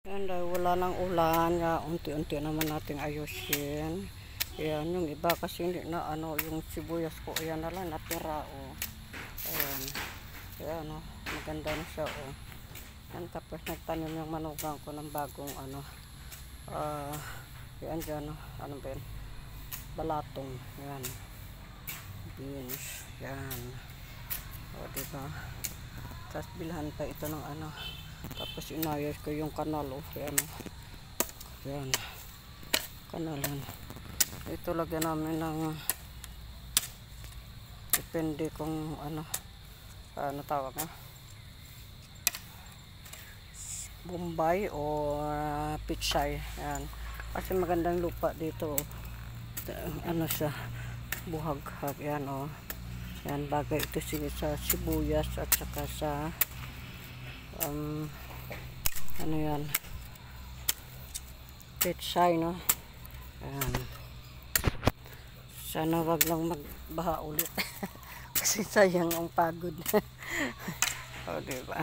Yan, dahil wala nang ulan, unti-unti naman nating ayusin. Yan, yung iba kasi hindi na yung sibuyas ko, ayan na lang natira, Ayan. Ayan, maganda na siya, Yan, tapos nagtanim yung manugang ko ng bagong yan dyan, ano ba yan? Balatong, yan. Beans, yan. Diba? Tapos bilhan pa ito ng tapos inayos ko yung kanal, yan, yan. Kanalan. Ito lagyan namin ng depende kung ano tawag Bombay o pichay, yan. Kasi magandang lupa dito, siya, buhaghag, yan, yan, bagay ito sa sibuyas at saka sa yan, pechay, ayan. Sana wag lang magbaha ulit kasi sayang ang pagod. Diba?